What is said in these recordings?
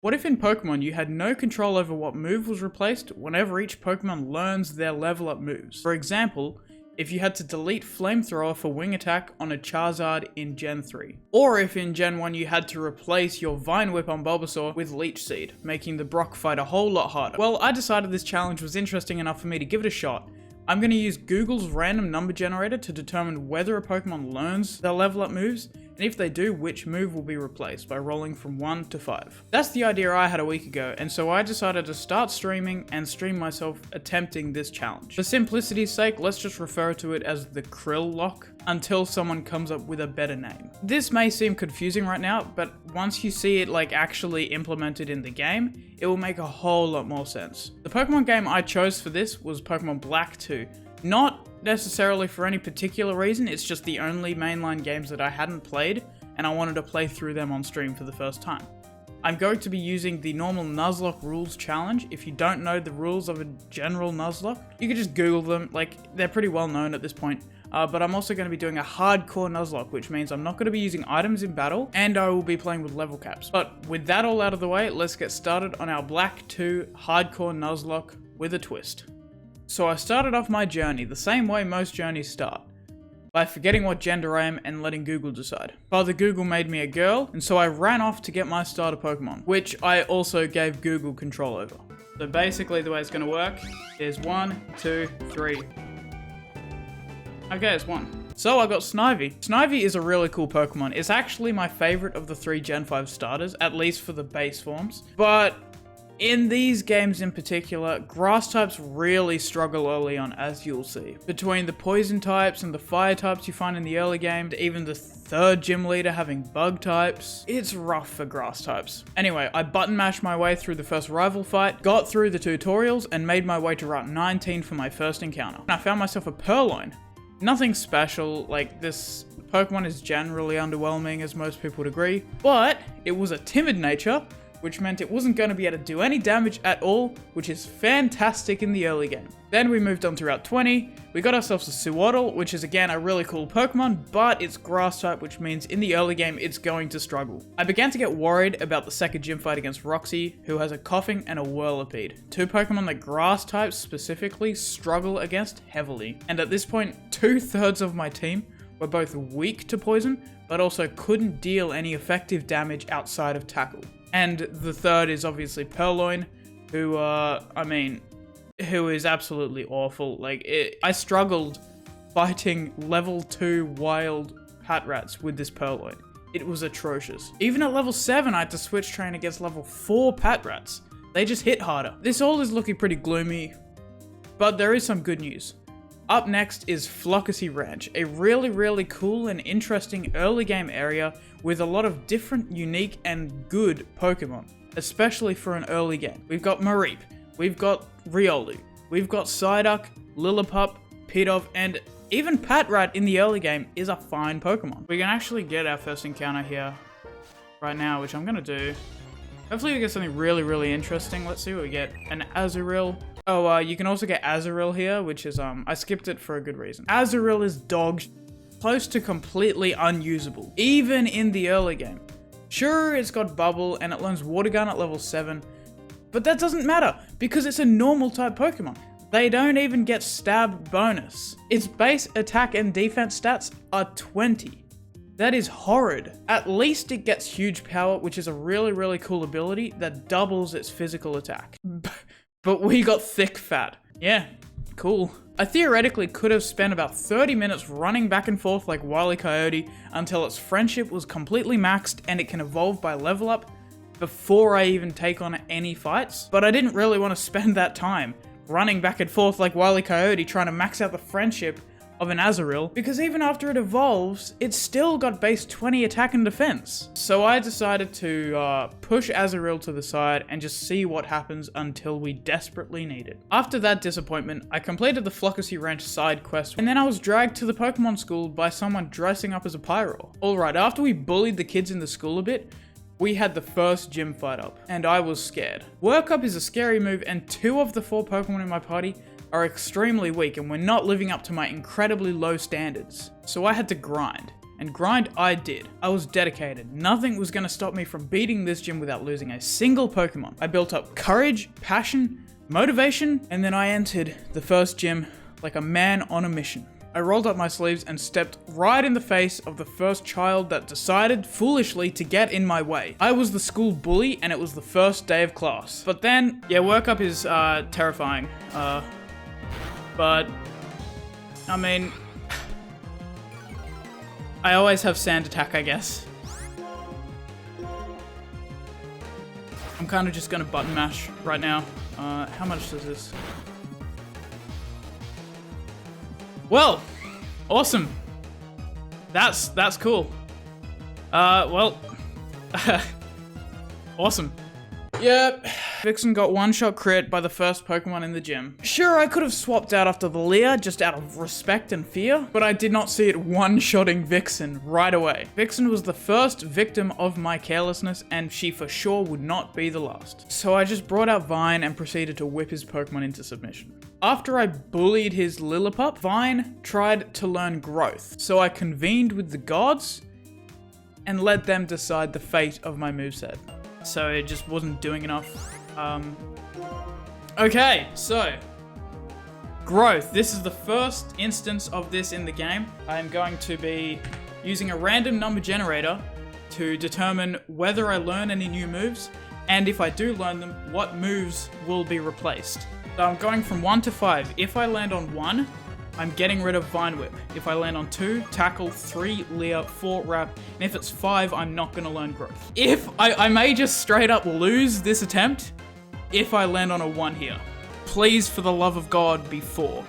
What if in Pokemon you had no control over what move was replaced whenever each Pokemon learns their level up moves? For example, if you had to delete Flamethrower for Wing Attack on a Charizard in Gen 3. Or if in Gen 1 you had to replace your Vine Whip on Bulbasaur with Leech Seed, making the Brock fight a whole lot harder. Well, I decided this challenge was interesting enough for me to give it a shot. I'm going to use Google's random number generator to determine whether a Pokemon learns their level up moves, and if they do, which move will be replaced by rolling from 1 to 5. That's the idea I had a week ago, and so I decided to start streaming and stream myself attempting this challenge. For simplicity's sake, let's just refer to it as the Krill Lock until someone comes up with a better name. This may seem confusing right now, but once you see it actually implemented in the game, it will make a whole lot more sense. The Pokemon game I chose for this was Pokemon Black 2. Not necessarily for any particular reason, it's just the only mainline games that I hadn't played, and I wanted to play through them on stream for the first time. I'm going to be using the normal Nuzlocke rules challenge. If you don't know the rules of a general Nuzlocke, you can just Google them, they're pretty well known at this point. But I'm also going to be doing a hardcore Nuzlocke, which means I'm not going to be using items in battle, and I will be playing with level caps. But with that all out of the way, let's get started on our Black 2 hardcore Nuzlocke with a twist. So I started off my journey the same way most journeys start, by forgetting what gender I am and letting Google decide. Father Google made me a girl, and so I ran off to get my starter Pokemon, which I also gave Google control over. So basically the way it's going to work is 1, 2, 3. Okay, it's 1. So I got Snivy. Snivy is a really cool Pokemon. It's actually my favorite of the 3 Gen 5 starters, at least for the base forms. But in these games in particular, grass types really struggle early on, as you'll see. Between the poison types and the fire types you find in the early game, to even the 3rd gym leader having bug types, it's rough for grass types. Anyway, I button mashed my way through the first rival fight, got through the tutorials, and made my way to Route 19 for my first encounter. I found myself a Purloin. Nothing special, this Pokemon is generally underwhelming, as most people would agree, but it was a timid nature, which meant it wasn't going to be able to do any damage at all, which is fantastic in the early game. Then we moved on to Route 20, we got ourselves a Sewaddle, which is again a really cool Pokemon, but it's grass type, which means in the early game it's going to struggle. I began to get worried about the second gym fight against Roxy, who has a Coughing and a Whirlipede, 2 Pokemon that grass types specifically struggle against heavily. And at this point, 2/3 of my team were both weak to poison, but also couldn't deal any effective damage outside of tackle. And the third is obviously Purloin, who, who is absolutely awful. I struggled fighting level 2 wild Patrats with this Purloin. It was atrocious. Even at level 7, I had to switch train against level 4 Patrats. They just hit harder. This all is looking pretty gloomy, but there is some good news. Up next is Flockacy Ranch, a really cool and interesting early game area with a lot of different, unique, and good Pokemon, especially for an early game. We've got Mareep, we've got Riolu, we've got Psyduck, Lillipup, Pidove, and even Patrat in the early game is a fine Pokemon. We can actually get our first encounter here right now, which I'm gonna do. Hopefully we get something really interesting. Let's see what we get. An Azeril. Oh, you can also get Azeril here, which is, I skipped it for a good reason. Azeril is dog close to completely unusable, even in the early game. Sure, it's got Bubble and it learns Water Gun at level 7, but that doesn't matter because it's a normal type Pokemon. They don't even get Stab bonus. Its base attack and defense stats are 20. That is horrid. At least it gets Huge Power, which is a really cool ability that doubles its physical attack. But we got Thick Fat. Yeah, cool. I theoretically could have spent about 30 minutes running back and forth like Wile E. Coyote until its friendship was completely maxed and it can evolve by level up before I even take on any fights. But I didn't really want to spend that time running back and forth like Wile E. Coyote trying to max out the friendship of an Azeril, because even after it evolves, it's still got base 20 attack and defense. So I decided to push Azeril to the side and just see what happens until we desperately need it. After that disappointment, I completed the Flockacy Ranch side quest, and then I was dragged to the Pokemon school by someone dressing up as a Pyro. Alright, after we bullied the kids in the school a bit, we had the first gym fight up, and I was scared. Work Up is a scary move, and 2 of the 4 Pokemon in my party are extremely weak and were not living up to my incredibly low standards. So I had to grind. and grind I did. I was dedicated. Nothing was going to stop me from beating this gym without losing a single Pokemon. I built up courage, passion, motivation, and then I entered the first gym like a man on a mission. I rolled up my sleeves and stepped right in the face of the first child that decided foolishly to get in my way. I was the school bully and it was the first day of class. But then, yeah, workup is terrifying. But, I mean, I always have sand attack, I guess. I'm kind of just gonna button mash right now. How much does this? Well, awesome. That's cool. Well, awesome. Yep. Vixen got one-shot crit by the first Pokemon in the gym. Sure, I could have swapped out after the Leer just out of respect and fear, but I did not see it one-shotting Vixen right away. Vixen was the first victim of my carelessness, and she for sure would not be the last. So I just brought out Vine and proceeded to whip his Pokemon into submission. After I bullied his Lillipup, Vine tried to learn growth. So I convened with the gods and let them decide the fate of my moveset. So it just wasn't doing enough. Okay, so growth. This is the first instance of this in the game. I'm going to be using a random number generator to determine whether I learn any new moves, and if I do learn them, what moves will be replaced. So I'm going from 1 to 5. If I land on 1, I'm getting rid of Vine Whip. If I land on 2, Tackle, 3, Leer, 4, Wrap, and if it's 5, I'm not gonna learn Growth. If I may just straight up lose this attempt if I land on a 1 here. Please, for the love of God, be 4.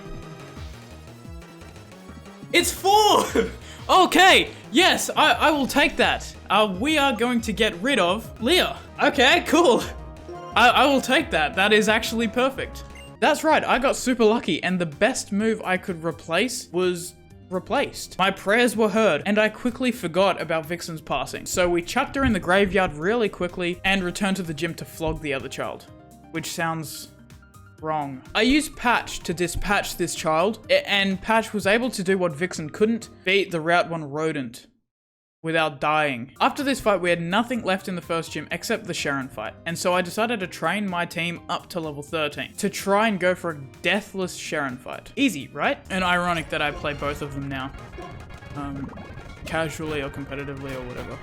It's 4! Okay, yes, I will take that. We are going to get rid of Leer. Okay, cool. I will take that. That is actually perfect. That's right, I got super lucky, and the best move I could replace was replaced. My prayers were heard, and I quickly forgot about Vixen's passing. So we chucked her in the graveyard really quickly and returned to the gym to flog the other child, which sounds wrong. I used Patch to dispatch this child, and Patch was able to do what Vixen couldn't, beat the Route 1 rodent without dying. After this fight, we had nothing left in the first gym except the Sharon fight, and so I decided to train my team up to level 13 to try and go for a deathless Sharon fight. Easy, right? And ironic that I play both of them now. Casually or competitively or whatever.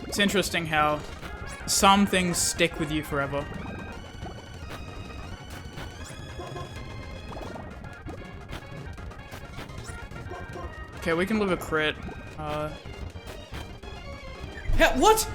It's interesting how some things stick with you forever. Okay, we can live a crit. What?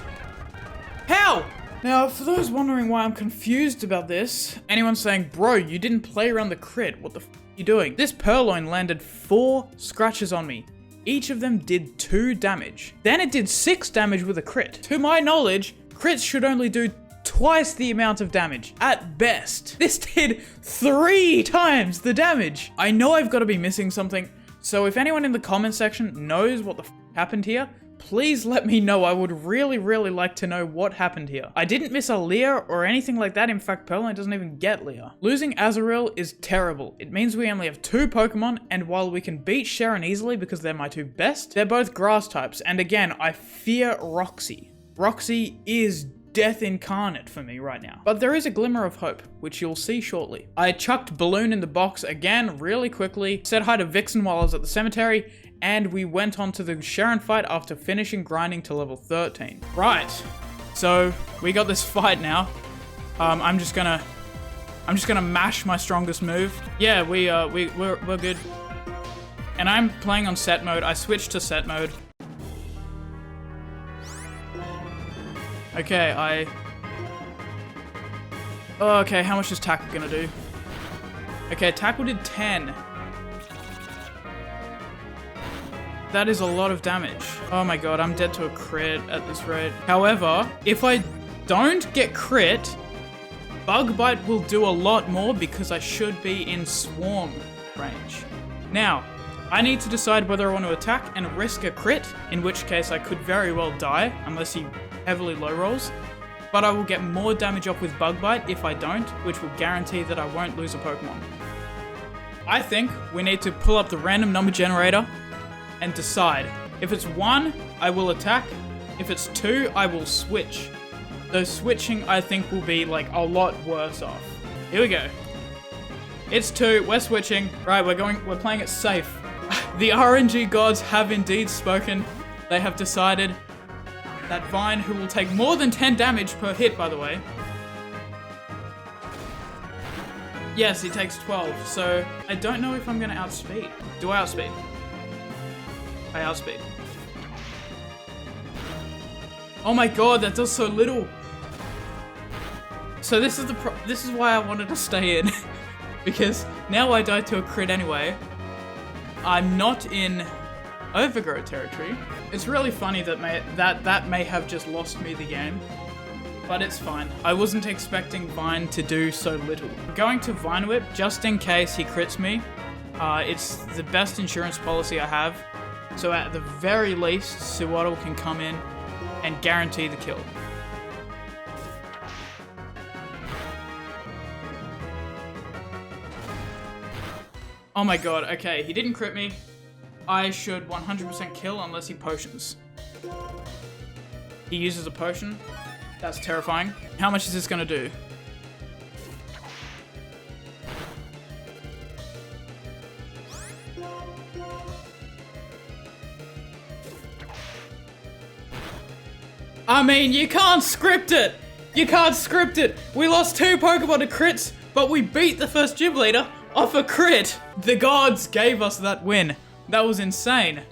How? Now, for those wondering why I'm confused about this, anyone saying, bro, you didn't play around the crit, what the f are you doing? This Purloin landed 4 scratches on me. Each of them did 2 damage. Then it did 6 damage with a crit. To my knowledge, crits should only do twice the amount of damage, at best. This did 3 times the damage. I know I've got to be missing something. So if anyone in the comment section knows what the f happened here, please let me know. I would really, really like to know what happened here. I didn't miss a Leer or anything like that. In fact, Purloin doesn't even get Leer. Losing Azeril is terrible. It means we only have 2 Pokemon, and while we can beat Sharon easily because they're my 2 best, they're both grass types. And again, I fear Roxy. Roxy is death incarnate for me right now. But there is a glimmer of hope, which you'll see shortly. I chucked Balloon in the box again really quickly, said hi to Vixen while I was at the cemetery, and we went on to the Sharon fight after finishing grinding to level 13. Right, so we got this fight now. I'm just gonna mash my strongest move. Yeah, we're good. And I'm playing on set mode. I switched to set mode. Okay, okay, how much is Tackle gonna do? Okay, Tackle did 10. That is a lot of damage. Oh my god, I'm dead to a crit at this rate. However, if I don't get crit, Bug Bite will do a lot more because I should be in Swarm range. Now, I need to decide whether I want to attack and risk a crit, in which case I could very well die, unless he heavily low rolls, but I will get more damage off with Bug Bite if I don't, which will guarantee that I won't lose a Pokemon. I think we need to pull up the random number generator and decide. If it's 1, I will attack. If it's 2, I will switch. Though switching, I think, will be like a lot worse off. Here we go. It's 2, we're switching. Right, we're playing it safe. The RNG gods have indeed spoken. They have decided that Vine, who will take more than 10 damage per hit, by the way. Yes, he takes 12, so I don't know if I'm gonna outspeed. Do I outspeed? I outspeed. Oh my god, that does so little. So this is why I wanted to stay in. Because now I die to a crit anyway. I'm not in overgrow territory. It's really funny that may have just lost me the game. But it's fine. I wasn't expecting Vine to do so little. I'm going to Vine Whip just in case he crits me. It's the best insurance policy I have. So at the very least, Sewaddle can come in and guarantee the kill. Oh my god, okay, he didn't crit me. I should 100% kill unless he potions. He uses a potion. That's terrifying. How much is this gonna do? I mean, you can't script it! You can't script it! We lost 2 Pokemon to crits, but we beat the first gym leader off a crit! The gods gave us that win. That was insane.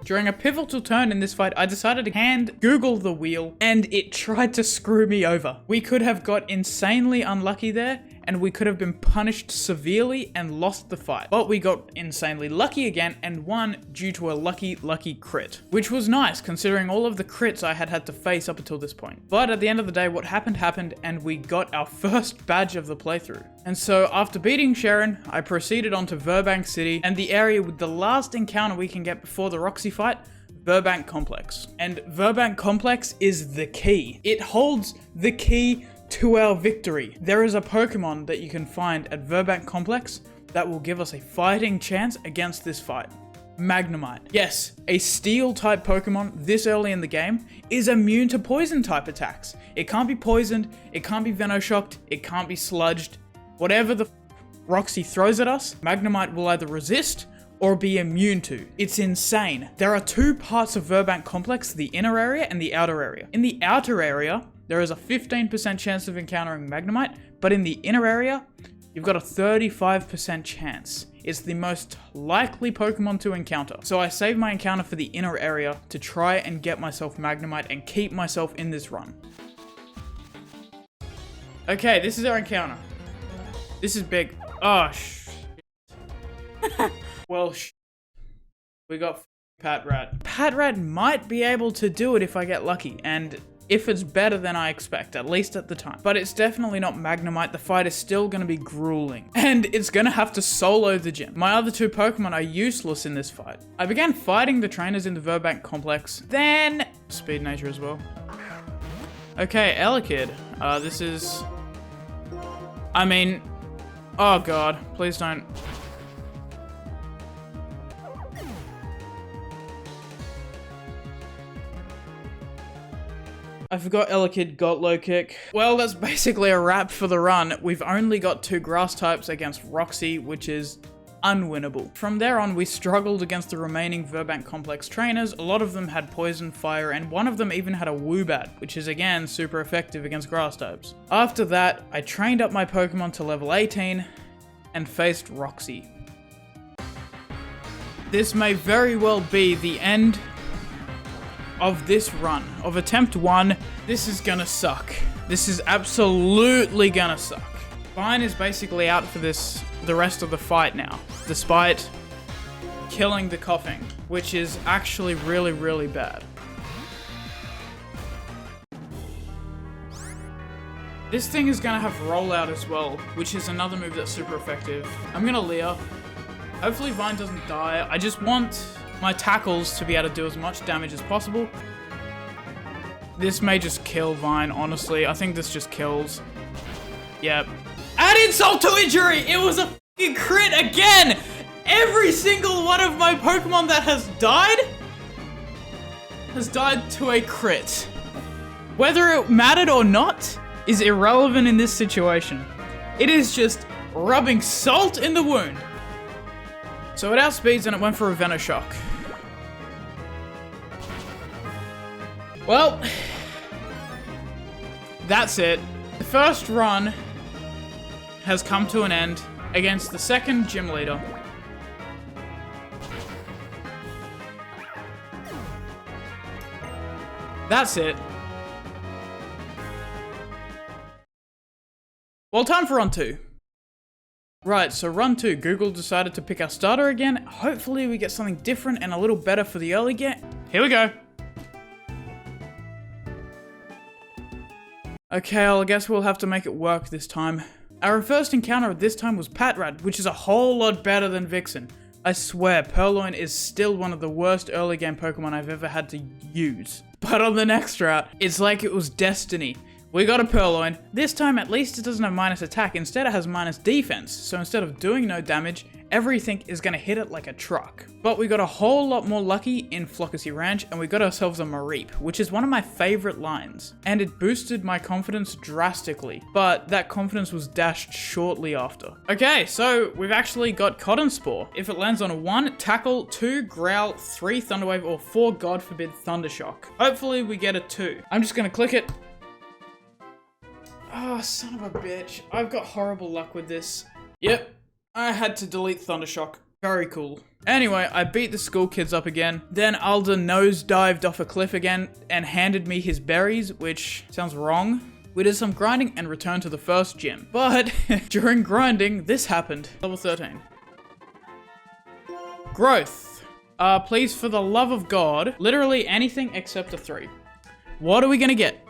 During a pivotal turn in this fight, I decided to hand Google the wheel, and it tried to screw me over. We could have got insanely unlucky there, and we could have been punished severely and lost the fight. But we got insanely lucky again and won due to a lucky crit. Which was nice, considering all of the crits I had to face up until this point. But at the end of the day, what happened, and we got our first badge of the playthrough. And so, after beating Sharon, I proceeded on to Verbank City, and the area with the last encounter we can get before the Roxy fight, Verbank Complex. And Verbank Complex is the key. It holds the key to our victory. There is a Pokemon that you can find at Verbank Complex that will give us a fighting chance against this fight. Magnemite. Yes, a steel type Pokemon this early in the game is immune to poison type attacks. It can't be poisoned, it can't be Venoshocked, it can't be sludged. Whatever the Roxy throws at us, Magnemite will either resist or be immune to. It's insane. There are 2 parts of Verbank Complex, the inner area and the outer area. In the outer area, there is a 15% chance of encountering Magnemite, but in the inner area, you've got a 35% chance. It's the most likely Pokemon to encounter. So I saved my encounter for the inner area to try and get myself Magnemite and keep myself in this run. Okay, this is our encounter. This is big. Oh, well, we got Patrat. Patrat might be able to do it if I get lucky, and if it's better than I expect, at least at the time. But it's definitely not Magnemite. The fight is still going to be grueling. And it's going to have to solo the gym. My other 2 Pokemon are useless in this fight. I began fighting the trainers in the Verbank Complex. Then, Speed Nature as well. Okay, Elekid. This is... I mean... Oh god, please don't... I forgot Elekid got low kick. Well, that's basically a wrap for the run. We've only got 2 grass types against Roxy, which is unwinnable. From there on, we struggled against the remaining Verbank Complex trainers. A lot of them had poison, fire, and one of them even had a Woobat, which is again super effective against grass types. After that, I trained up my Pokemon to level 18 and faced Roxy. This may very well be the end of this run, of attempt 1. This is gonna suck. This is absolutely gonna suck. Vine is basically out for the rest of the fight now, despite killing the coughing, which is actually really bad. This thing is gonna have rollout as well, which is another move that's super effective. I'm gonna Leer. Hopefully Vine doesn't die. I just want my tackles to be able to do as much damage as possible. This may just kill Vine, honestly. I think this just kills. Yep. Add insult to injury! It was a fucking crit again! Every single one of my Pokemon that has died to a crit. Whether it mattered or not is irrelevant in this situation. It is just rubbing salt in the wound. So it outspeeds and it went for a Venoshock. Well, that's it. The first run has come to an end against the second gym leader. That's it. Well, time for run 2. Right, so run 2, Google decided to pick our starter again. Hopefully we get something different and a little better for the early game. Here we go. Okay, I guess we'll have to make it work this time. Our first encounter this time was Patrat, which is a whole lot better than Vixen. I swear, Purloin is still one of the worst early game Pokemon I've ever had to use. But on the next route, it's like it was destiny. We got a Purloin. This time, at least it doesn't have minus attack. Instead, it has minus defense. So instead of doing no damage, everything is going to hit it like a truck. But we got a whole lot more lucky in Flockacy Ranch, and we got ourselves a Mareep, which is one of my favorite lines. And it boosted my confidence drastically. But that confidence was dashed shortly after. Okay, so we've actually got Cotton Spore. If it lands on a 1, Tackle, 2, Growl, 3, Thunderwave, or 4, God forbid, Thundershock. Hopefully we get a 2. I'm just going to click it. Oh, son of a bitch. I've got horrible luck with this. Yep, I had to delete Thundershock. Very cool. Anyway, I beat the school kids up again. Then Alder nosedived off a cliff again and handed me his berries, which sounds wrong. We did some grinding and returned to the first gym. But during grinding, this happened. Level 13. Growth. Please, for the love of God, literally anything except a 3. What are we gonna get?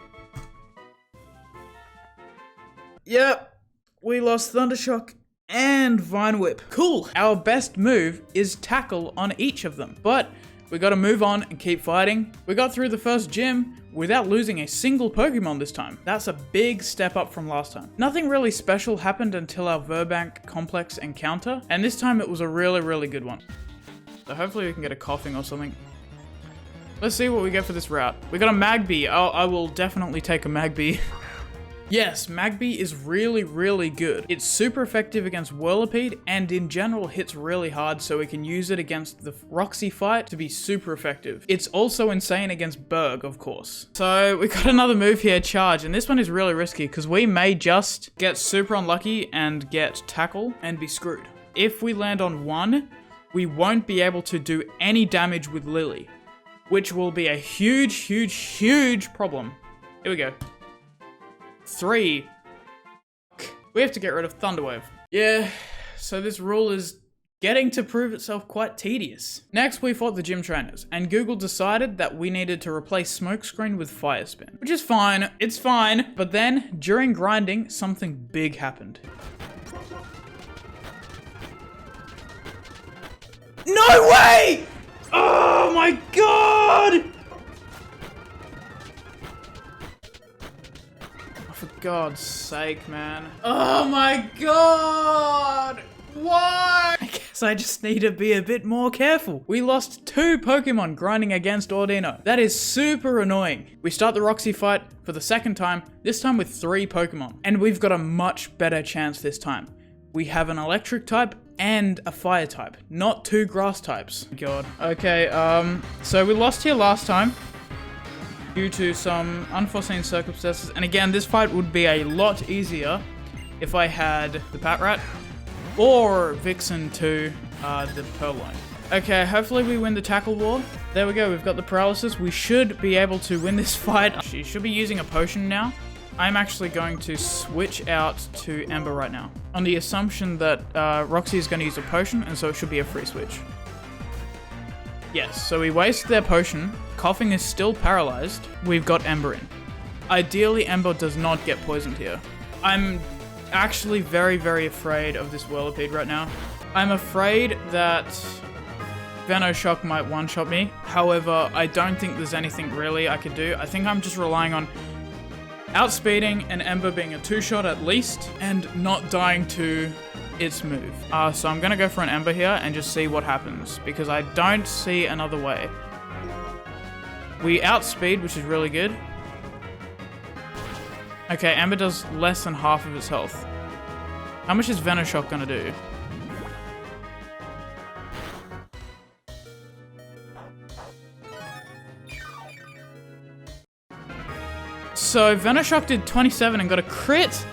Yep, we lost Thundershock and Vine Whip. Cool. Our best move is Tackle on each of them, but we gotta move on and keep fighting. We got through the first gym without losing a single Pokemon this time. That's a big step up from last time. Nothing really special happened until our Verbank complex encounter, and this time it was a really good one. So hopefully we can get a coughing or something. Let's see what we get for this route. We got a Magby. I will definitely take a Magby. Yes, Magby is really good. It's super effective against Whirlipede and in general hits really hard, so we can use it against the Roxy fight to be super effective. It's also insane against Berg, of course. So we got another move here, Charge, and this one is really risky because we may just get super unlucky and get Tackle and be screwed. If we land on 1, we won't be able to do any damage with Lily, which will be a huge problem. Here we go. 3. We have to get rid of Thunderwave. Yeah, so this rule is getting to prove itself quite tedious. Next, we fought the gym trainers, and Google decided that we needed to replace Smokescreen with Fire Spin, which is fine. It's fine. But then, during grinding, something big happened. No way! Oh my god! For God's sake, man. Oh my god! Why? I guess I just need to be a bit more careful. We lost 2 Pokemon grinding against Ordino. That is super annoying. We start the Roxy fight for the second time, this time with 3 Pokemon. And we've got a much better chance this time. We have an electric type and a fire type, not 2 grass types. God. Okay, so we lost here last time due to some unforeseen circumstances. And again, this fight would be a lot easier if I had the Patrat or Vixen to the Purloin. Okay, hopefully we win the Tackle War. There we go, we've got the Paralysis. We should be able to win this fight. She should be using a potion now. I'm actually going to switch out to Ember right now, on the assumption that Roxy is going to use a potion, and so it should be a free switch. Yes, so we wasted their potion. Coughing is still paralyzed. We've got Ember in. Ideally, Ember does not get poisoned here. I'm actually very afraid of this Whirlipede right now. I'm afraid that Venoshock might one-shot me. However, I don't think there's anything really I could do. I think I'm just relying on outspeeding and Ember being a 2-shot at least, and not dying to its move. So I'm gonna go for an Ember here and just see what happens, because I don't see another way. We outspeed, which is really good. Okay, Ember does less than half of its health. How much is Venoshock gonna do? So Venoshock did 27 and got a crit,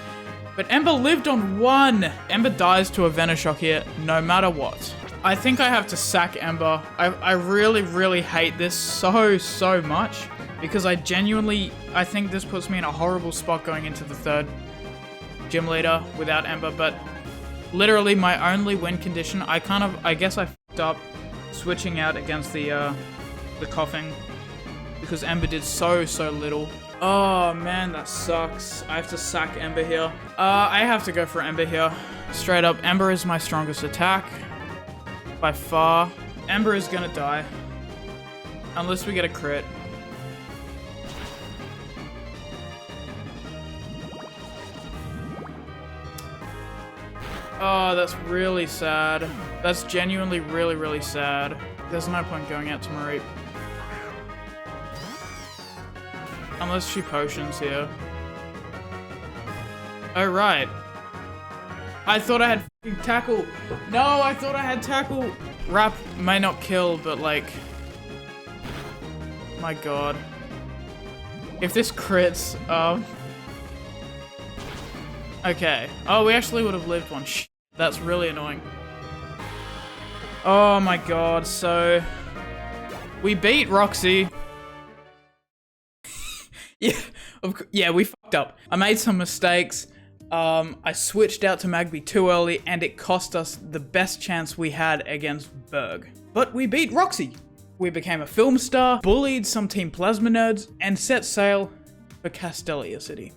but Ember lived on 1. Ember dies to a Venoshock here, no matter what. I think I have to sack Ember. I really, really hate this so much, because I think this puts me in a horrible spot going into the 3rd gym leader without Ember, but literally my only win condition, I guess I fucked up switching out against the coughing, because Ember did so little. Oh man, that sucks. I have to sack Ember here. I have to go for Ember here. Straight up, Ember is my strongest attack. By far. Ember is gonna die. Unless we get a crit. Oh, that's really sad. That's genuinely really sad. There's no point going out to Marie. Unless she potions here. Oh, right. I thought I had f***ing tackle. No, I thought I had tackle. Wrap may not kill, but like... My god. If this crits, okay. Oh, we actually would have lived one. That's really annoying. Oh my god, so... We beat Roxy. Yeah, we fucked up. I made some mistakes. I switched out to Magby too early, and it cost us the best chance we had against Berg. But we beat Roxy. We became a film star, bullied some Team Plasma nerds, and set sail for Castelia City.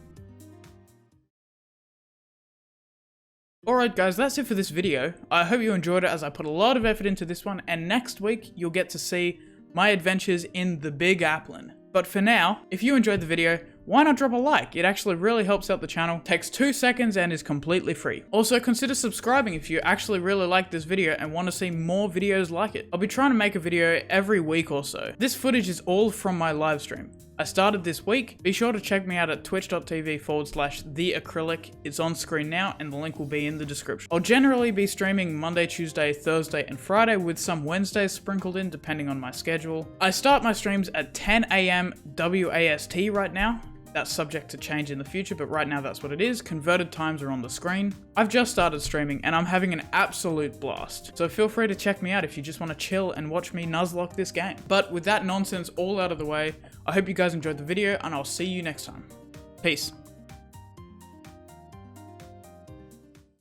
Alright guys, that's it for this video. I hope you enjoyed it, as I put a lot of effort into this one, and next week you'll get to see my adventures in the Big Applin. But for now, if you enjoyed the video, why not drop a like? It actually really helps out the channel, takes 2 seconds and is completely free. Also, consider subscribing if you actually really like this video and want to see more videos like it. I'll be trying to make a video every week or so. This footage is all from my live stream. I started this week. Be sure to check me out at twitch.tv/theacrylic. It's on screen now and the link will be in the description. I'll generally be streaming Monday, Tuesday, Thursday, and Friday, with some Wednesdays sprinkled in depending on my schedule. I start my streams at 10 AM WAST right now. That's subject to change in the future, but right now that's what it is. Converted times are on the screen. I've just started streaming and I'm having an absolute blast. So feel free to check me out if you just want to chill and watch me nuzlocke this game. But with that nonsense all out of the way, I hope you guys enjoyed the video and I'll see you next time. Peace.